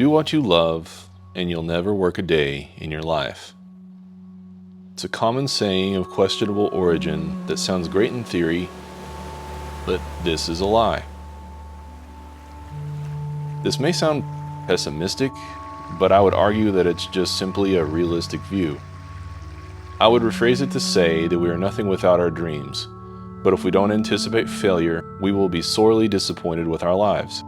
Do what you love, and you'll never work a day in your life. It's a common saying of questionable origin that sounds great in theory, but this is a lie. This may sound pessimistic, but I would argue that it's just simply a realistic view. I would rephrase it to say that we are nothing without our dreams, but if we don't anticipate failure, we will be sorely disappointed with our lives.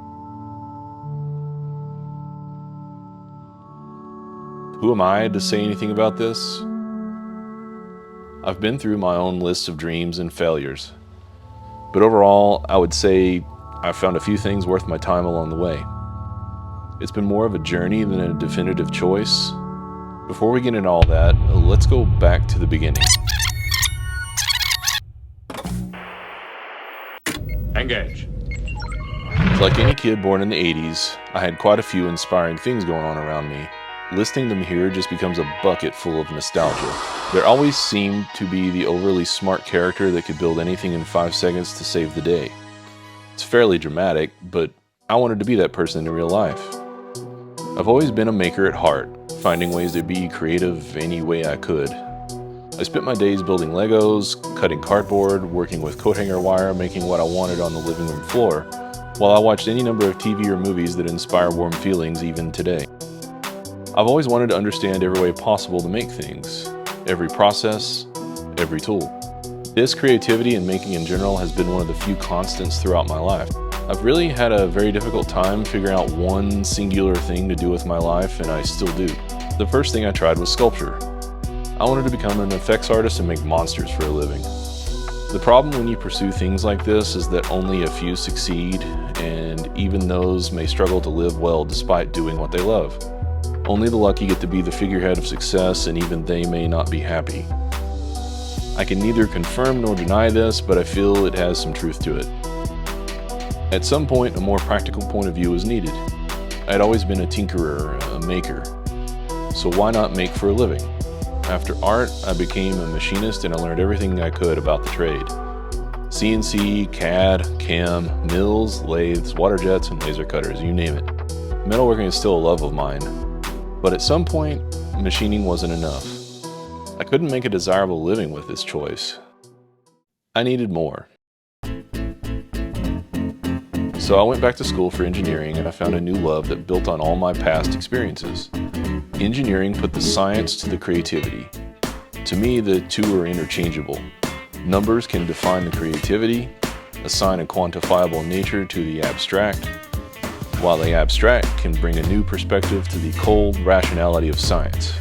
Who am I to say anything about this? I've been through my own list of dreams and failures, but overall, I would say I've found a few things worth my time along the way. It's been more of a journey than a definitive choice. Before we get into all that, let's go back to the beginning. Engage. Like any kid born in the 80s, I had quite a few inspiring things going on around me. Listing them here just becomes a bucket full of nostalgia. There always seemed to be the overly smart character that could build anything in 5 seconds to save the day. It's fairly dramatic, but I wanted to be that person in real life. I've always been a maker at heart, finding ways to be creative any way I could. I spent my days building Legos, cutting cardboard, working with coat hanger wire, making what I wanted on the living room floor, while I watched any number of TV or movies that inspire warm feelings even today. I've always wanted to understand every way possible to make things, every process, every tool. This creativity and making in general has been one of the few constants throughout my life. I've really had a very difficult time figuring out one singular thing to do with my life, and I still do. The first thing I tried was sculpture. I wanted to become an effects artist and make monsters for a living. The problem when you pursue things like this is that only a few succeed, and even those may struggle to live well despite doing what they love. Only the lucky get to be the figurehead of success, and even they may not be happy. I can neither confirm nor deny this, but I feel it has some truth to it. At some point, a more practical point of view is needed. I had always been a tinkerer, a maker. So why not make for a living? After art, I became a machinist and I learned everything I could about the trade. CNC, CAD, CAM, mills, lathes, water jets, and laser cutters, you name it. Metalworking is still a love of mine. But at some point, machining wasn't enough. I couldn't make a desirable living with this choice. I needed more. So I went back to school for engineering and I found a new love that built on all my past experiences. Engineering put the science to the creativity. To me, the two are interchangeable. Numbers can define the creativity, assign a quantifiable nature to the abstract, while the abstract can bring a new perspective to the cold rationality of science.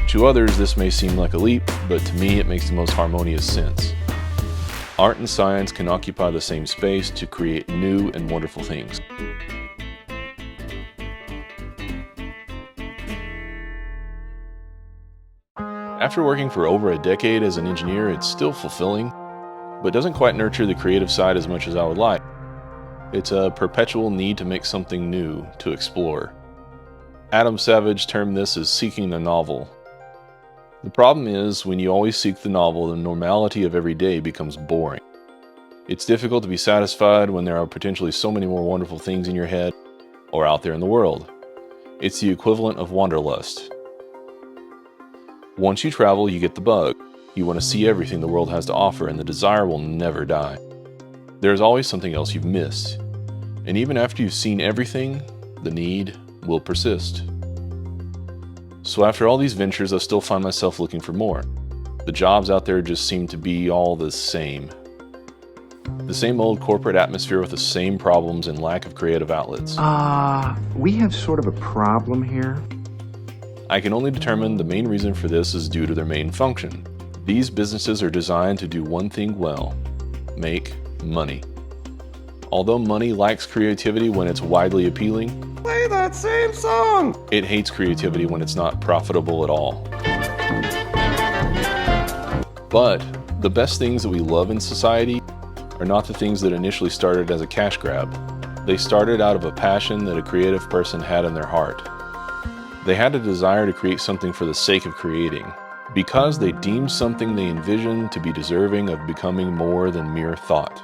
To others, this may seem like a leap, but to me it makes the most harmonious sense. Art and science can occupy the same space to create new and wonderful things. After working for over a decade as an engineer, it's still fulfilling, but doesn't quite nurture the creative side as much as I would like. It's a perpetual need to make something new, to explore. Adam Savage termed this as seeking the novel. The problem is, when you always seek the novel, the normality of every day becomes boring. It's difficult to be satisfied when there are potentially so many more wonderful things in your head or out there in the world. It's the equivalent of wanderlust. Once you travel, you get the bug. You want to see everything the world has to offer, and the desire will never die. There's always something else you've missed. And even after you've seen everything, the need will persist. So after all these ventures, I still find myself looking for more. The jobs out there just seem to be all the same. The same old corporate atmosphere with the same problems and lack of creative outlets. We have sort of a problem here. I can only determine the main reason for this is due to their main function. These businesses are designed to do one thing well: make money. Although money likes creativity when it's widely appealing, Play that same song! it hates creativity when it's not profitable at all. But the best things that we love in society are not the things that initially started as a cash grab. They started out of a passion that a creative person had in their heart. They had a desire to create something for the sake of creating, because they deemed something they envisioned to be deserving of becoming more than mere thought.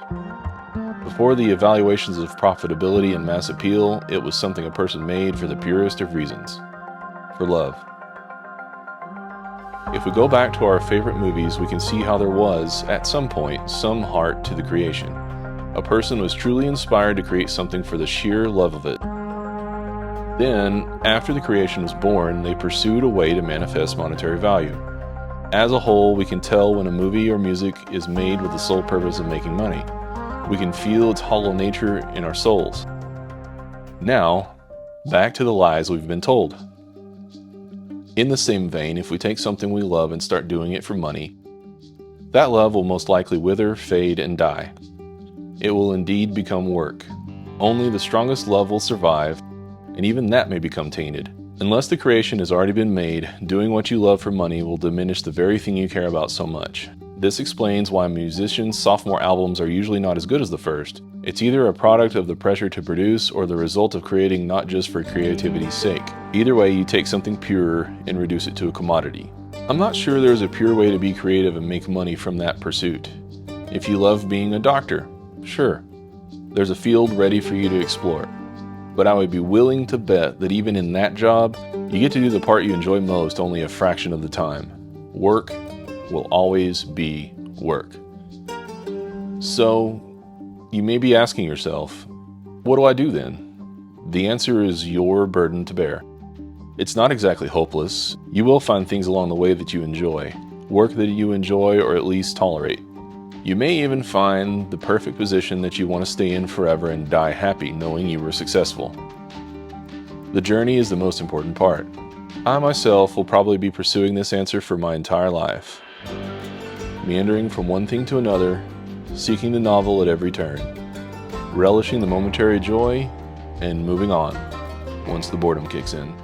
Before the evaluations of profitability and mass appeal, it was something a person made for the purest of reasons, for love. If we go back to our favorite movies, we can see how there was, at some point, some heart to the creation. A person was truly inspired to create something for the sheer love of it. Then, after the creation was born, they pursued a way to manifest monetary value. As a whole, we can tell when a movie or music is made with the sole purpose of making money. We can feel its hollow nature in our souls. Now, back to the lies we've been told. In the same vein, if we take something we love and start doing it for money, that love will most likely wither, fade, and die. It will indeed become work. Only the strongest love will survive, and even that may become tainted. Unless the creation has already been made, doing what you love for money will diminish the very thing you care about so much. This explains why musicians' sophomore albums are usually not as good as the first. It's either a product of the pressure to produce or the result of creating not just for creativity's sake. Either way, you take something pure and reduce it to a commodity. I'm not sure there's a pure way to be creative and make money from that pursuit. If you love being a doctor, sure, there's a field ready for you to explore. But I would be willing to bet that even in that job, you get to do the part you enjoy most only a fraction of the time. Work will always be work. So, you may be asking yourself, what do I do then? The answer is your burden to bear. It's not exactly hopeless. You will find things along the way that you enjoy, work that you enjoy or at least tolerate. You may even find the perfect position that you want to stay in forever and die happy knowing you were successful. The journey is the most important part. I myself will probably be pursuing this answer for my entire life, meandering from one thing to another, seeking the novel at every turn, relishing the momentary joy, and moving on once the boredom kicks in.